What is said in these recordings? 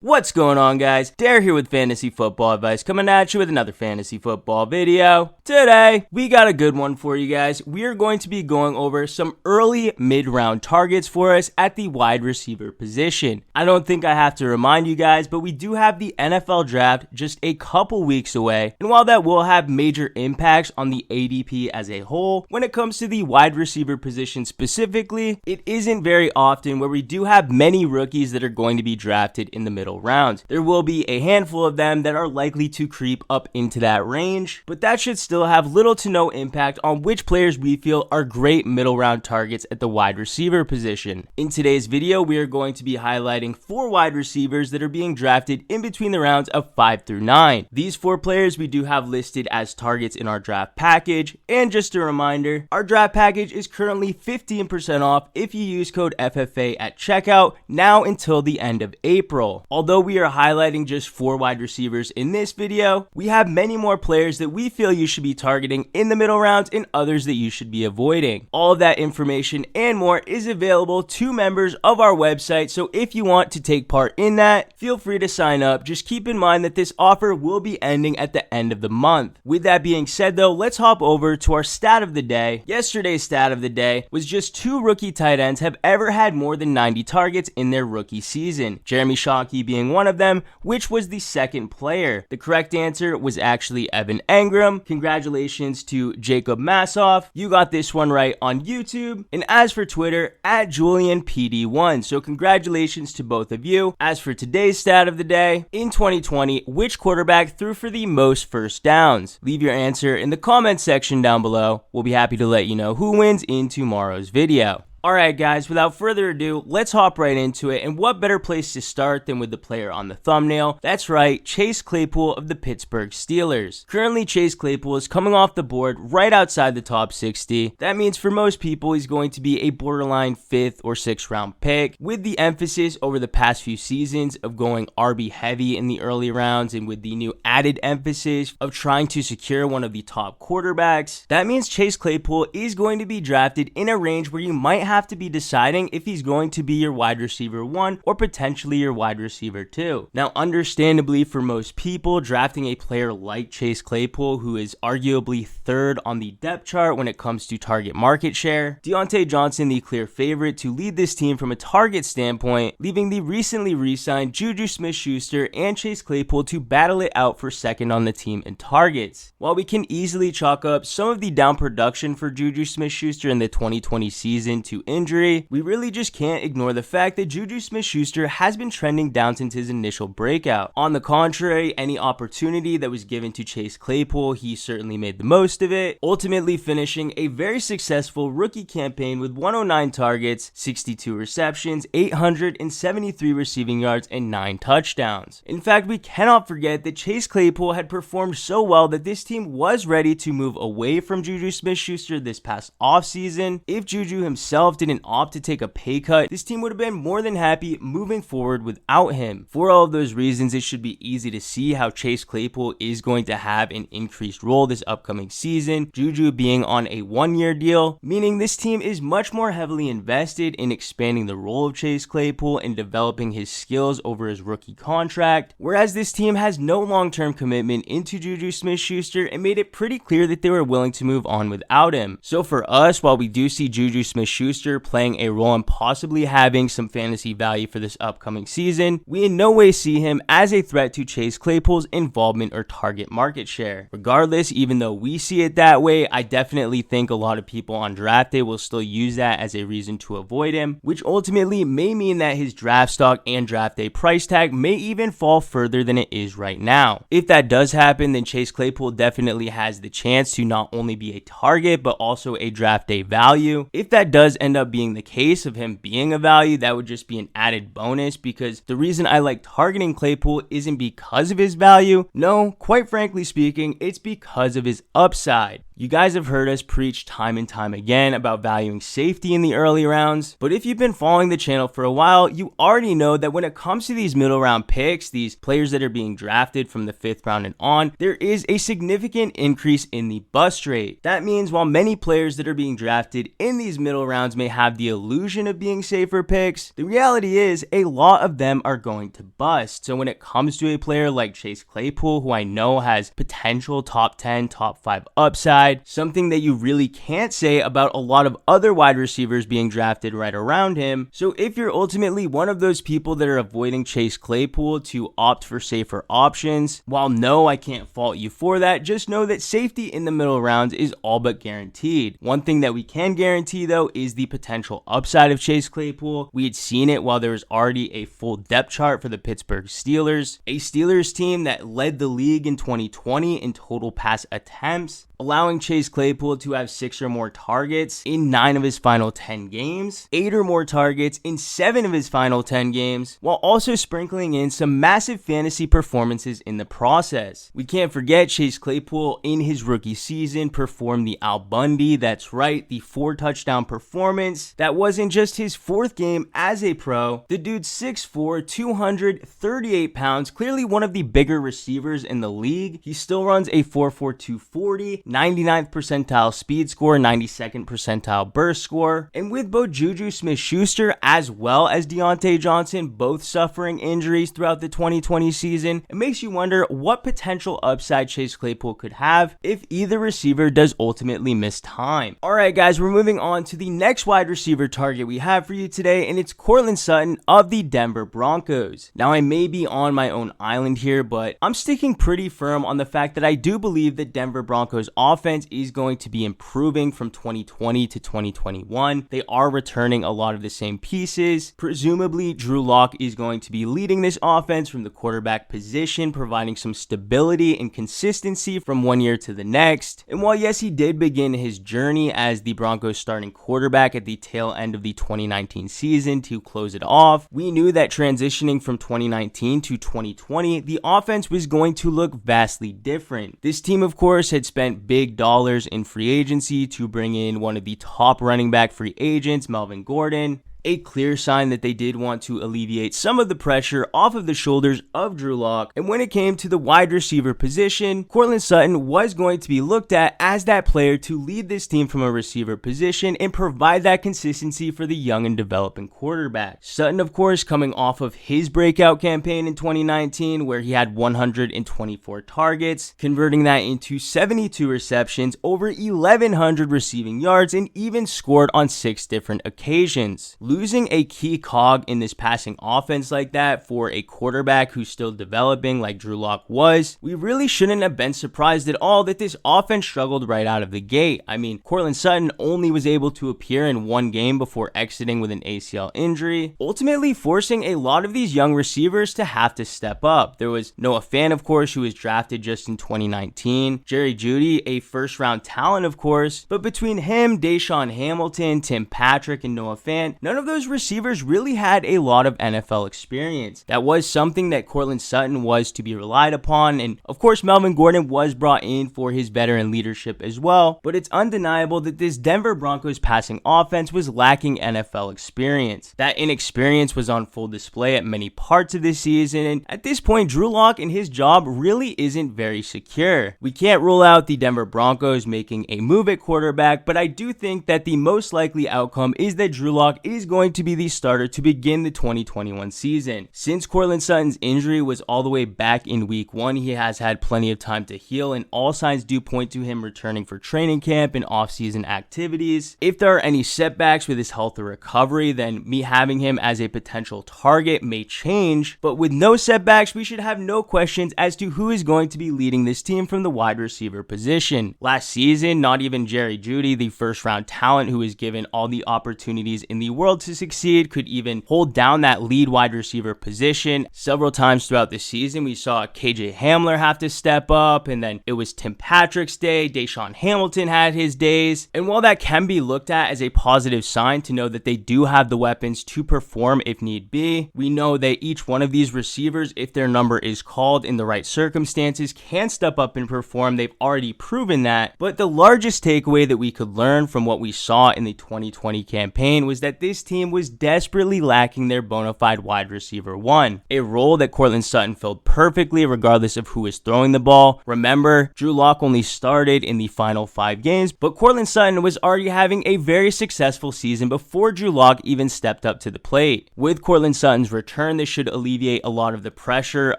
What's going on, guys? Dare here with Fantasy Football Advice, coming at you with another fantasy football video. Today, we got a good one for you guys. We are going to be going over some early mid-round targets for us at the wide receiver position. I don't think I have to remind you guys, but we do have the NFL draft just a couple weeks away. And while that will have major impacts on the ADP as a whole, when it comes to the wide receiver position specifically, it isn't very often where we do have many rookies that are going to be drafted in the middle rounds. There will be a handful of them that are likely to creep up into that range, but that should still have little to no impact on which players we feel are great middle round targets at the wide receiver position. In today's video, we are going to be highlighting 4 wide receivers that are being drafted in between the rounds of 5 through 9. These 4 players we do have listed as targets in our draft package, and just a reminder, our draft package is currently 15% off if you use code FFA at checkout now until the end of April. Although we are highlighting just 4 wide receivers in this video, we have many more players that we feel you should be targeting in the middle rounds and others that you should be avoiding. All of that information and more is available to members of our website, so if you want to take part in that, feel free to sign up. Just keep in mind that this offer will be ending at the end of the month. With that being said though, let's hop over to our stat of the day. Yesterday's stat of the day was just 2 rookie tight ends have ever had more than 90 targets in their rookie season. Jeremy Shockey being one of them, which was the second player. The correct answer was actually Evan Engram. Congratulations to Jacob Massoff. You got this one right on YouTube. And as for Twitter, at JulianPD1. So congratulations to both of you. As for today's stat of the day, in 2020, which quarterback threw for the most first downs? Leave your answer in the comment section down below. We'll be happy to let you know who wins in tomorrow's video. Alright guys, without further ado, let's hop right into it, and what better place to start than with the player on the thumbnail? That's right, Chase Claypool of the Pittsburgh Steelers. Currently, Chase Claypool is coming off the board right outside the top 60. That means for most people, he's going to be a borderline 5th or 6th round pick, with the emphasis over the past few seasons of going RB heavy in the early rounds, and with the new added emphasis of trying to secure one of the top quarterbacks. That means Chase Claypool is going to be drafted in a range where you might have to be deciding if he's going to be your wide receiver 1 or potentially your wide receiver 2. Now, understandably for most people, drafting a player like Chase Claypool, who is arguably 3rd on the depth chart when it comes to target market share, Deontay Johnson the clear favorite to lead this team from a target standpoint, leaving the recently re-signed Juju Smith-Schuster and Chase Claypool to battle it out for 2nd on the team in targets. While we can easily chalk up some of the down production for Juju Smith-Schuster in the 2020 season to injury, we really just can't ignore the fact that Juju Smith-Schuster has been trending down since his initial breakout. On the contrary, any opportunity that was given to Chase Claypool, he certainly made the most of it, ultimately finishing a very successful rookie campaign with 109 targets, 62 receptions, 873 receiving yards, and 9 touchdowns. In fact, we cannot forget that Chase Claypool had performed so well that this team was ready to move away from Juju Smith-Schuster this past offseason. If Juju himself didn't opt to take a pay cut, this team would have been more than happy moving forward without him. For all of those reasons, it should be easy to see how Chase Claypool is going to have an increased role this upcoming season, Juju being on a 1-year deal, meaning this team is much more heavily invested in expanding the role of Chase Claypool and developing his skills over his rookie contract, whereas this team has no long-term commitment into Juju Smith-Schuster and made it pretty clear that they were willing to move on without him. So for us, while we do see Juju Smith-Schuster playing a role and possibly having some fantasy value for this upcoming season, we in no way see him as a threat to Chase Claypool's involvement or target market share. Regardless, even though we see it that way, I definitely think a lot of people on draft day will still use that as a reason to avoid him, which ultimately may mean that his draft stock and draft day price tag may even fall further than it is right now. If that does happen, then Chase Claypool definitely has the chance to not only be a target but also a draft day value. If that does end up being the case of him being a value, that would just be an added bonus, because the reason I like targeting Claypool isn't because of his value. No, quite frankly speaking, it's because of his upside. You guys have heard us preach time and time again about valuing safety in the early rounds, but if you've been following the channel for a while, you already know that when it comes to these middle round picks, these players that are being drafted from the 5th round and on, there is a significant increase in the bust rate. That means while many players that are being drafted in these middle rounds may have the illusion of being safer picks, the reality is a lot of them are going to bust. So when it comes to a player like Chase Claypool, who I know has potential top 10, top 5 upside, something that you really can't say about a lot of other wide receivers being drafted right around him. So if you're ultimately one of those people that are avoiding Chase Claypool to opt for safer options, while no, I can't fault you for that, just know that safety in the middle rounds is all but guaranteed. One thing that we can guarantee though is the potential upside of Chase Claypool. We had seen it while there was already a full depth chart for the Pittsburgh Steelers, a Steelers team that led the league in 2020 in total pass attempts, allowing Chase Claypool to have 6 or more targets in 9 of his final 10 games, 8 or more targets in 7 of his final 10 games, while also sprinkling in some massive fantasy performances in the process. We can't forget Chase Claypool in his rookie season performed the Al Bundy, that's right, the 4 touchdown performance. That wasn't just his 4th game as a pro. The dude's 6'4", 238 pounds, clearly one of the bigger receivers in the league. He still runs a 4.4 240, 99th percentile speed score, 92nd percentile burst score. And with both Juju Smith-Schuster as well as Deontay Johnson both suffering injuries throughout the 2020 season, it makes you wonder what potential upside Chase Claypool could have if either receiver does ultimately miss time. Alright guys, we're moving on to the next wide receiver target we have for you today, and it's Courtland Sutton of the Denver Broncos. Now I may be on my own island here, but I'm sticking pretty firm on the fact that I do believe that Denver Broncos offense is going to be improving from 2020 to 2021. They are returning a lot of the same pieces. Presumably, Drew Lock is going to be leading this offense from the quarterback position, providing some stability and consistency from one year to the next. And while yes, he did begin his journey as the Broncos starting quarterback at the tail end of the 2019 season to close it off, we knew that transitioning from 2019 to 2020, the offense was going to look vastly different. This team, of course, had spent big dollars in free agency to bring in one of the top running back free agents, Melvin Gordon. A clear sign that they did want to alleviate some of the pressure off of the shoulders of Drew Lock. And when it came to the wide receiver position, Courtland Sutton was going to be looked at as that player to lead this team from a receiver position and provide that consistency for the young and developing quarterback. Sutton, of course, coming off of his breakout campaign in 2019 where he had 124 targets, converting that into 72 receptions, over 1,100 receiving yards, and even scored on 6 different occasions. Losing a key cog in this passing offense like that for a quarterback who's still developing like Drew Lock was, we really shouldn't have been surprised at all that this offense struggled right out of the gate. I mean, Courtland Sutton only was able to appear in 1 game before exiting with an ACL injury, ultimately forcing a lot of these young receivers to have to step up. There was Noah Fant, of course, who was drafted just in 2019, Jerry Jeudy, a first-round talent, of course, but between him, Deshaun Hamilton, Tim Patrick, and Noah Fant, none of those receivers really had a lot of NFL experience. That was something that Courtland Sutton was to be relied upon, and of course Melvin Gordon was brought in for his veteran leadership as well, but it's undeniable that this Denver Broncos passing offense was lacking NFL experience. That inexperience was on full display at many parts of this season, and at this point Drew Lock and his job really isn't very secure. We can't rule out the Denver Broncos making a move at quarterback, but I do think that the most likely outcome is that Drew Lock is going to be the starter to begin the 2021 season. Since Courtland Sutton's injury was all the way back in week 1, he has had plenty of time to heal, and all signs do point to him returning for training camp and off-season activities. If there are any setbacks with his health or recovery, then me having him as a potential target may change, but with no setbacks, we should have no questions as to who is going to be leading this team from the wide receiver position. Last season, not even Jerry Jeudy, the first-round talent who was given all the opportunities in the world to succeed, could even hold down that lead wide receiver position. Several times throughout the season, we saw KJ Hamler have to step up, and then it was Tim Patrick's day. Deshaun Hamilton had his days. And while that can be looked at as a positive sign to know that they do have the weapons to perform if need be, we know that each one of these receivers, if their number is called in the right circumstances, can step up and perform. They've already proven that. But the largest takeaway that we could learn from what we saw in the 2020 campaign was that this team was desperately lacking their bona fide wide receiver one, a role that Courtland Sutton filled perfectly regardless of who is throwing the ball. Remember, Drew Lock only started in the final 5 games, but Courtland Sutton was already having a very successful season before Drew Lock even stepped up to the plate. With Courtland Sutton's return, this should alleviate a lot of the pressure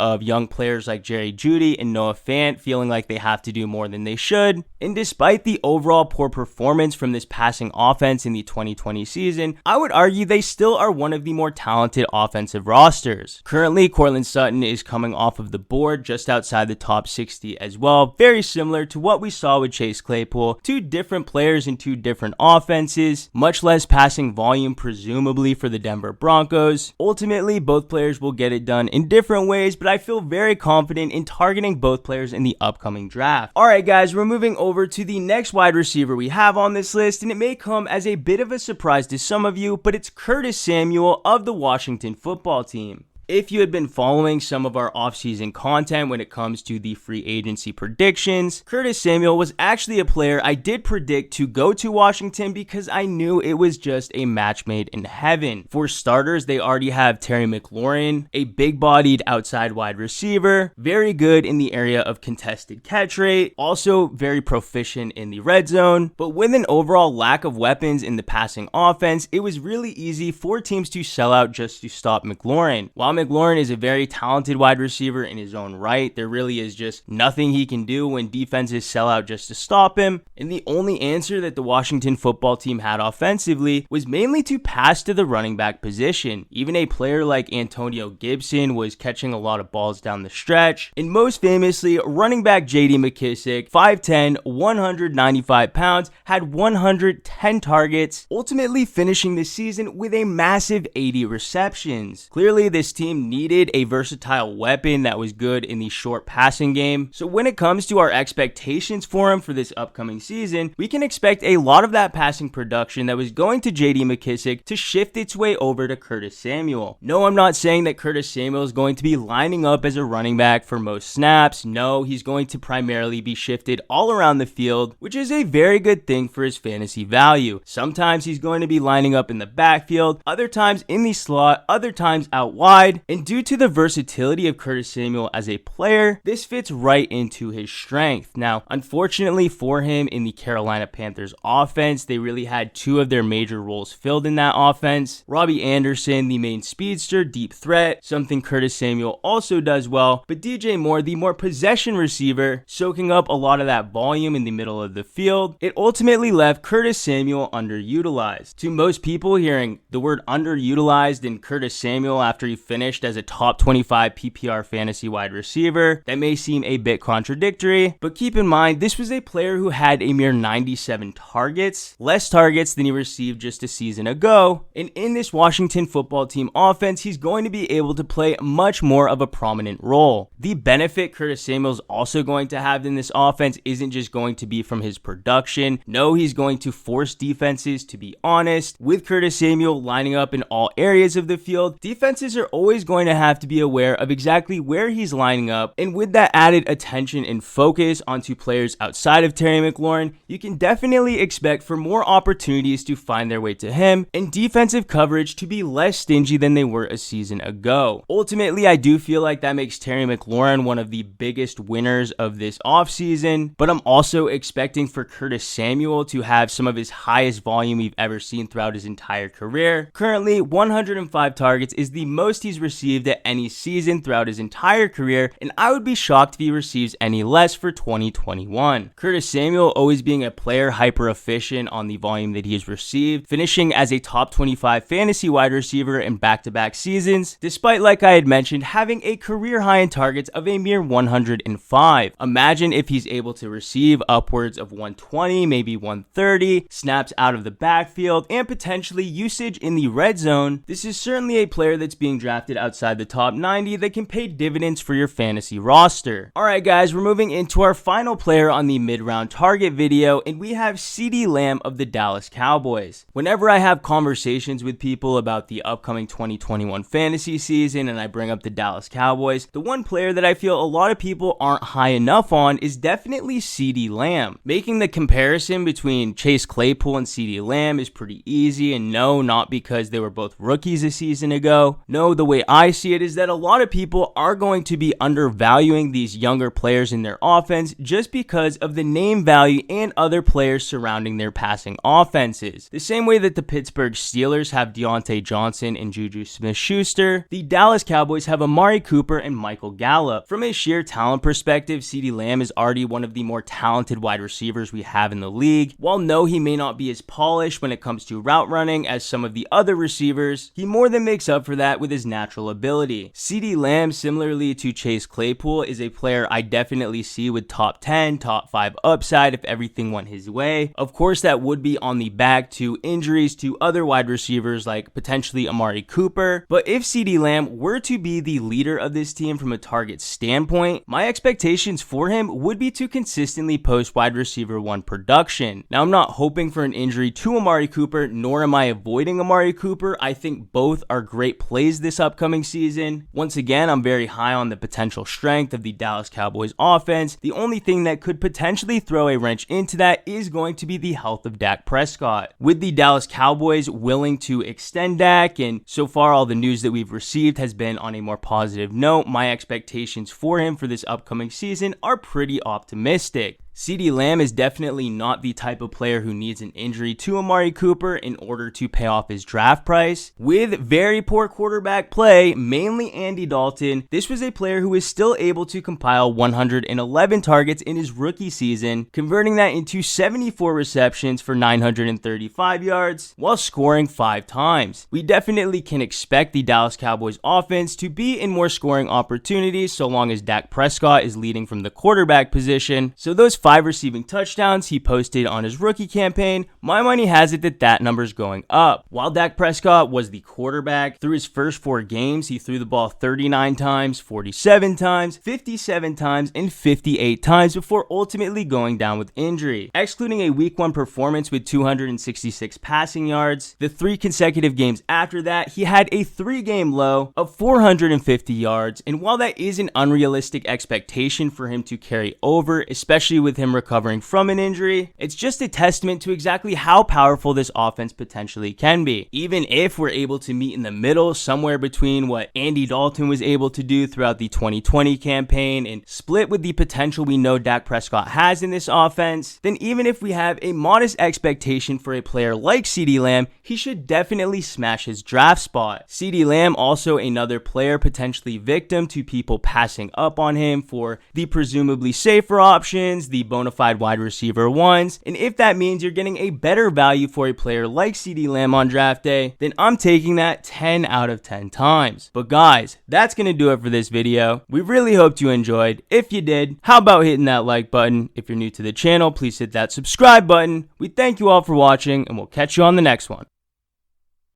of young players like Jerry Jeudy and Noah Fant feeling like they have to do more than they should. And despite the overall poor performance from this passing offense in the 2020 season, I would argue they still are one of the more talented offensive rosters. Currently, Courtland Sutton is coming off of the board just outside the top 60 as well, very similar to what we saw with Chase Claypool. 2 different players in 2 different offenses, much less passing volume presumably for the Denver Broncos. Ultimately, both players will get it done in different ways, but I feel very confident in targeting both players in the upcoming draft. Alright guys, we're moving over to the next wide receiver we have on this list, and it may come as a bit of a surprise to some of you, but it's Curtis Samuel of the Washington Football Team. If you had been following some of our offseason content when it comes to the free agency predictions, Curtis Samuel was actually a player I did predict to go to Washington because I knew it was just a match made in heaven. For starters, they already have Terry McLaurin, a big-bodied outside wide receiver, very good in the area of contested catch rate, also very proficient in the red zone, but with an overall lack of weapons in the passing offense, it was really easy for teams to sell out just to stop McLaurin. While McLaurin is a very talented wide receiver in his own right, there really is just nothing he can do when defenses sell out just to stop him, and the only answer that the Washington Football Team had offensively was mainly to pass to the running back position. Even a player like Antonio Gibson was catching a lot of balls down the stretch, and most famously, running back JD McKissic, 5'10", 195 pounds, had 110 targets, ultimately finishing the season with a massive 80 receptions. Clearly, this team needed a versatile weapon that was good in the short passing game. So when it comes to our expectations for him for this upcoming season, we can expect a lot of that passing production that was going to JD McKissic to shift its way over to Curtis Samuel. No, I'm not saying that Curtis Samuel is going to be lining up as a running back for most snaps. No, he's going to primarily be shifted all around the field, which is a very good thing for his fantasy value. Sometimes he's going to be lining up in the backfield, other times in the slot, other times out wide. And due to the versatility of Curtis Samuel as a player, this fits right into his strength. Now, unfortunately for him in the Carolina Panthers offense, they really had 2 of their major roles filled in that offense. Robbie Anderson, the main speedster, deep threat, something Curtis Samuel also does well, but DJ Moore, the more possession receiver, soaking up a lot of that volume in the middle of the field. It ultimately left Curtis Samuel underutilized. To most people, hearing the word underutilized in Curtis Samuel after he finished as a top 25 PPR fantasy wide receiver, that may seem a bit contradictory, but keep in mind this was a player who had a mere 97 targets, less targets than he received just a season ago, and in this Washington Football Team offense, he's going to be able to play much more of a prominent role. The benefit Curtis Samuel is also going to have in this offense isn't just going to be from his production. No, he's going to force defenses to be honest. With Curtis Samuel lining up in all areas of the field, defenses are always going to have to be aware of exactly where he's lining up, and with that added attention and focus onto players outside of Terry McLaurin, you can definitely expect for more opportunities to find their way to him and defensive coverage to be less stingy than they were a season ago. Ultimately, I do feel like that makes Terry McLaurin one of the biggest winners of this offseason, but I'm also expecting for Curtis Samuel to have some of his highest volume we've ever seen throughout his entire career. Currently, 105 targets is the most he's received at any season throughout his entire career, and I would be shocked if he receives any less for 2021. Curtis Samuel always being a player hyper efficient on the volume that he has received, finishing as a top 25 fantasy wide receiver in back-to-back seasons, despite, like I had mentioned, having a career high in targets of a mere 105. Imagine if he's able to receive upwards of 120, maybe 130, snaps out of the backfield, and potentially usage in the red zone. This is certainly a player that's being drafted drafted outside the top 90 that can pay dividends for your fantasy roster. Alright guys, we're moving into our final player on the mid-round target video, and we have CeeDee Lamb of the Dallas Cowboys. Whenever I have conversations with people about the upcoming 2021 fantasy season and I bring up the Dallas Cowboys, the one player that I feel a lot of people aren't high enough on is definitely CeeDee Lamb. Making the comparison between Chase Claypool and CeeDee Lamb is pretty easy, and no, not because they were both rookies a season ago. No, the way I see it is that a lot of people are going to be undervaluing these younger players in their offense just because of the name value and other players surrounding their passing offenses. The same way that the Pittsburgh Steelers have Deontay Johnson and Juju Smith-Schuster, the Dallas Cowboys have Amari Cooper and Michael Gallup. From a sheer talent perspective, CeeDee Lamb is already one of the more talented wide receivers we have in the league. While no, he may not be as polished when it comes to route running as some of the other receivers, he more than makes up for that with his natural ability. CeeDee Lamb, similarly to Chase Claypool, is a player I definitely see with top 10, top 5 upside if everything went his way. Of course, that would be on the back to injuries to other wide receivers like potentially Amari Cooper, but if CeeDee Lamb were to be the leader of this team from a target standpoint, my expectations for him would be to consistently post wide receiver 1 production. Now, I'm not hoping for an injury to Amari Cooper, nor am I avoiding Amari Cooper. I think both are great plays this upcoming season. Once again, I'm very high on the potential strength of the Dallas Cowboys offense. The only thing that could potentially throw a wrench into that is going to be the health of Dak Prescott. With the Dallas Cowboys willing to extend Dak, and so far all the news that we've received has been on a more positive note, my expectations for him for this upcoming season are pretty optimistic. CeeDee Lamb is definitely not the type of player who needs an injury to Amari Cooper in order to pay off his draft price. With very poor quarterback play, mainly Andy Dalton, this was a player who was still able to compile 111 targets in his rookie season, converting that into 74 receptions for 935 yards while scoring 5 times. We definitely can expect the Dallas Cowboys offense to be in more scoring opportunities so long as Dak Prescott is leading from the quarterback position. So those 5 receiving touchdowns he posted on his rookie campaign, my money has it that that number's going up. While Dak Prescott was the quarterback, through his first 4 games, he threw the ball 39 times, 47 times, 57 times, and 58 times before ultimately going down with injury. Excluding a week 1 performance with 266 passing yards, the 3 consecutive games after that, he had a 3-game low of 450 yards, and while that is an unrealistic expectation for him to carry over, especially with him recovering from an injury, it's just a testament to exactly how powerful this offense potentially can be. Even if we're able to meet in the middle, somewhere between what Andy Dalton was able to do throughout the 2020 campaign and split with the potential we know Dak Prescott has in this offense, then even if we have a modest expectation for a player like CeeDee Lamb, he should definitely smash his draft spot. CeeDee Lamb also another player potentially victim to people passing up on him for the presumably safer options, the bona fide wide receiver 1s, and if that means you're getting a better value for a player like CeeDee Lamb on draft day, then I'm taking that 10 out of 10 times. But guys, that's gonna do it for this video. We really hoped you enjoyed. If you did, how about hitting that like button? If you're new to the channel, please hit that subscribe button. We thank you all for watching, and we'll catch you on the next one.